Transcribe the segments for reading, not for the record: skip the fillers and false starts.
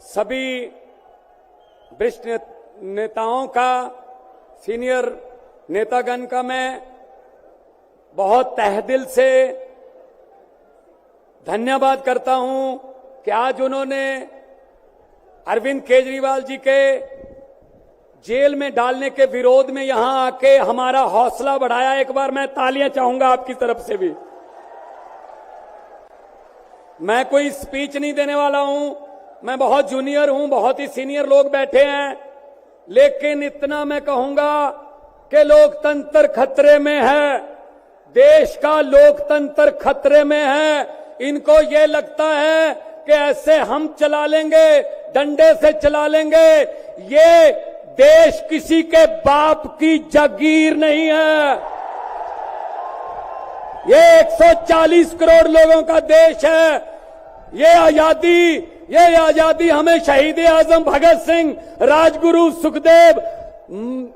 सभी वरिष्ठ नेताओं का, सीनियर नेतागण का मैं बहुत तहेदिल से धन्यवाद करता हूं कि आज उन्होंने अरविंद केजरीवाल जी के जेल में डालने के विरोध में यहां आके हमारा हौसला बढ़ाया। एक बार मैं तालियां चाहूंगा आपकी तरफ से भी। मैं कोई स्पीच नहीं देने वाला हूं, मैं बहुत जूनियर हूं, बहुत ही सीनियर लोग बैठे हैं, लेकिन इतना मैं कहूंगा कि लोकतंत्र खतरे में है, देश का लोकतंत्र खतरे में है। इनको ये लगता है कि ऐसे हम चला लेंगे, डंडे से चला लेंगे। ये देश किसी के बाप की जागीर नहीं है, ये 140 करोड़ लोगों का देश है। ये आजादी हमें शहीद आजम भगत सिंह, राजगुरु सुखदेव,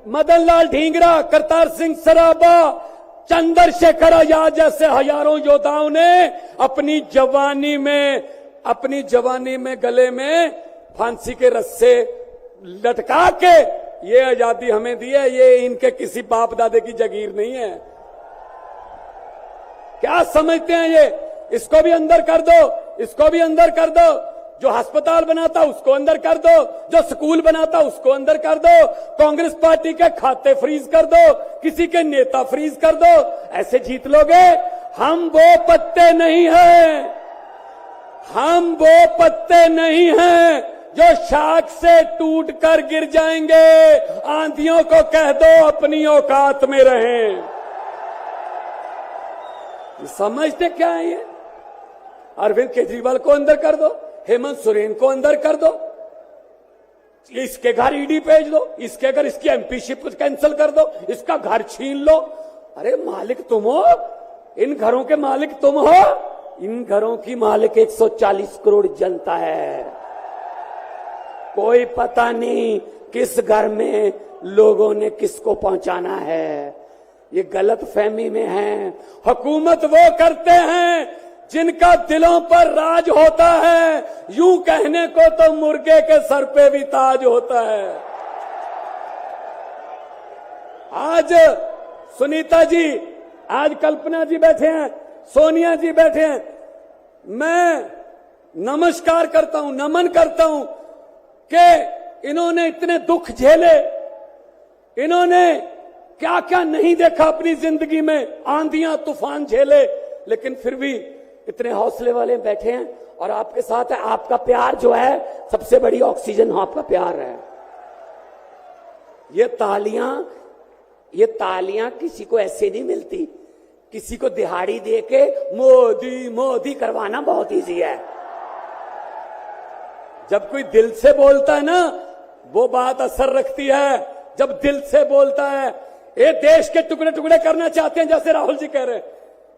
मदन लाल ढींगरा, करतार सिंह सराबा, चंद्रशेखर आजाद जैसे हजारों योद्धाओं ने अपनी जवानी में गले में फांसी के रस्से लटका के ये आजादी हमें दी है। ये इनके किसी बाप दादे की जागीर नहीं है। क्या समझते हैं ये? इसको भी अंदर कर दो, इसको भी अंदर कर दो। जो अस्पताल बनाता उसको अंदर कर दो, जो स्कूल बनाता उसको अंदर कर दो, कांग्रेस पार्टी के खाते फ्रीज कर दो, किसी के नेता फ्रीज कर दो। ऐसे जीत लोगे? हम वो पत्ते नहीं हैं, हम वो पत्ते नहीं हैं जो शाख से टूट कर गिर जाएंगे। आंधियों को कह दो अपनी औकात में रहें। समझते क्या है ये? अरविंद केजरीवाल को अंदर कर दो, हेमंत सोरेन को अंदर कर दो, इसके घर ईडी भेज दो, इसके घर इसकी एमपीशिप कैंसिल कर दो, इसका घर छीन लो। अरे मालिक तुम हो, इन घरों के मालिक तुम हो। इन घरों की मालिक 140 करोड़ जनता है। कोई पता नहीं किस घर में लोगों ने किसको पहुंचाना है। ये गलत फहमी में है। हुकूमत वो करते हैं जिनका दिलों पर राज होता है। यूं कहने को तो मुर्गे के सर पे भी ताज होता है। आज सुनीता जी, आज कल्पना जी बैठे हैं, सोनिया जी बैठे हैं। मैं नमस्कार करता हूं, नमन करता हूं कि इन्होंने इतने दुख झेले, इन्होंने क्या क्या नहीं देखा अपनी जिंदगी में, आंधियां तूफान झेले, लेकिन फिर भी इतने हौसले वाले बैठे हैं और आपके साथ है। आपका प्यार जो है सबसे बड़ी ऑक्सीजन आपका प्यार है। ये तालियां किसी को ऐसे नहीं मिलती। किसी को दिहाड़ी दे के मोदी मोदी करवाना बहुत इजी है। जब कोई दिल से बोलता है ना, वो बात असर रखती है। जब दिल से बोलता है, ये देश के टुकड़े टुकड़े करना चाहते हैं, जैसे राहुल जी कह रहे हैं।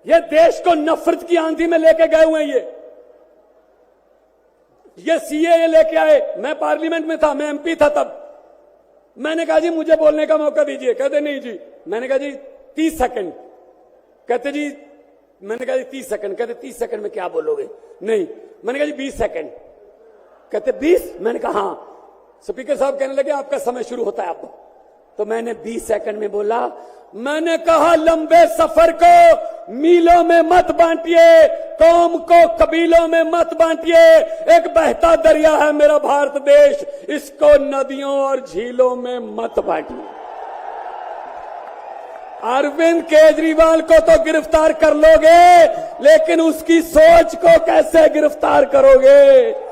ये देश को नफरत की आंधी में लेके गए हुए हैं। ये सीएए लेके आए। मैं पार्लियामेंट में था, मैं एमपी था तब। मैंने कहा जी मुझे बोलने का मौका दीजिए। कहते नहीं जी। मैंने कहा जी 30 सेकंड। कहते जी, मैंने कहा जी 30 सेकंड। कहते 30 सेकंड में क्या बोलोगे? नहीं। मैंने कहा जी 20 सेकंड। कहते 20? मैंने कहा हाँ। स्पीकर साहब कहने लगे आपका समय शुरू होता है अब। तो मैंने 20 सेकंड में बोला। मैंने कहा लंबे सफर को मीलों में मत बांटिए, कौम को कबीलों में मत बांटिए। एक बहता दरिया है मेरा भारत देश, इसको नदियों और झीलों में मत बांटिए। अरविंद केजरीवाल को तो गिरफ्तार कर लोगे, लेकिन उसकी सोच को कैसे गिरफ्तार करोगे?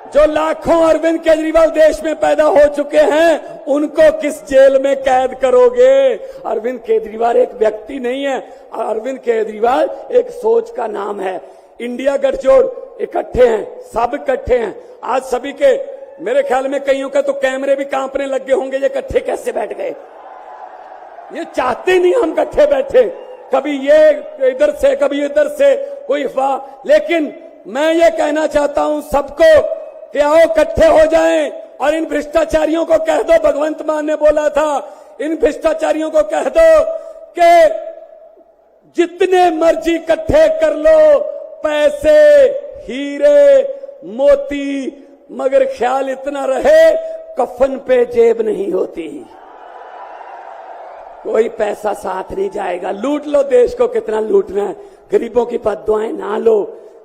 जो लाखों अरविंद केजरीवाल देश में पैदा हो चुके हैं, उनको किस जेल में कैद करोगे? अरविंद केजरीवाल एक व्यक्ति नहीं है, अरविंद केजरीवाल एक सोच का नाम है। इंडिया गठजोड़ इकट्ठे हैं, सब इकट्ठे हैं। आज सभी के, मेरे ख्याल में कईयों का तो कैमरे भी कांपने लग गए होंगे, ये इकट्ठे कैसे बैठ गए? ये चाहते नहीं हम इकट्ठे बैठे, कभी ये इधर से कभी इधर से, कोई अफवाह। लेकिन मैं ये कहना चाहता हूं सबको कि आओ इकट्ठे हो जाएं और इन भ्रष्टाचारियों को कह दो, भगवंत मान ने बोला था, इन भ्रष्टाचारियों को कह दो कि जितने मर्जी इकट्ठे कर लो, पैसे, हीरे, मोती, मगर ख्याल इतना रहे, कफन पे जेब नहीं होती, कोई पैसा साथ नहीं जाएगा। लूट लो देश को, कितना लूटना है। गरीबों की बद्दुआएं ना लो,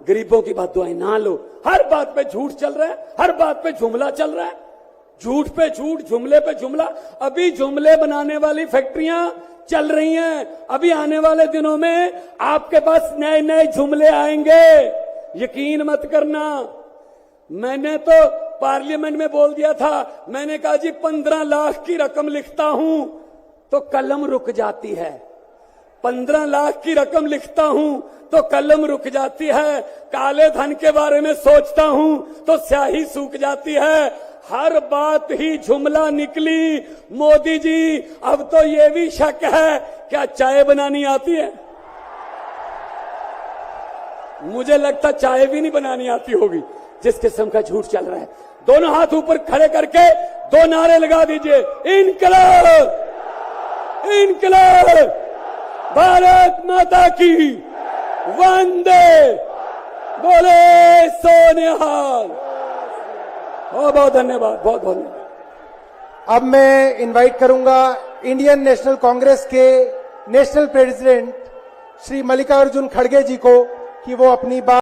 गरीबों की बद्दुआएं ना लो। हर बात पे झूठ चल रहा है, हर बात पे जुमला चल रहा है, झूठ पे झूठ, जुमले पे जुमला। अभी जुमले बनाने वाली फैक्ट्रियां चल रही हैं। अभी आने वाले दिनों में आपके पास नए नए जुमले आएंगे, यकीन मत करना। मैंने तो पार्लियामेंट में बोल दिया था, मैंने कहा जी 15 लाख की रकम लिखता हूं तो कलम रुक जाती है, 15 लाख की रकम लिखता हूं तो कलम रुक जाती है, काले धन के बारे में सोचता हूं तो स्याही सूख जाती है। हर बात ही जुमला निकली। मोदी जी, अब तो ये भी शक है, क्या चाय बनानी आती है? मुझे लगता चाय भी नहीं बनानी आती होगी, जिस किस्म का झूठ चल रहा है। दोनों हाथ ऊपर खड़े करके 2 नारे लगा दीजिए, इनकलाब, इनकलाब, भारत माता की, वंदे, बोले सोनिहाल। बहुत बहुत धन्यवाद, बहुत बहुत धन्यवाद। अब मैं इनवाइट करूंगा इंडियन नेशनल कांग्रेस के नेशनल प्रेसिडेंट श्री मल्लिकार्जुन खड़गे जी को कि वो अपनी बात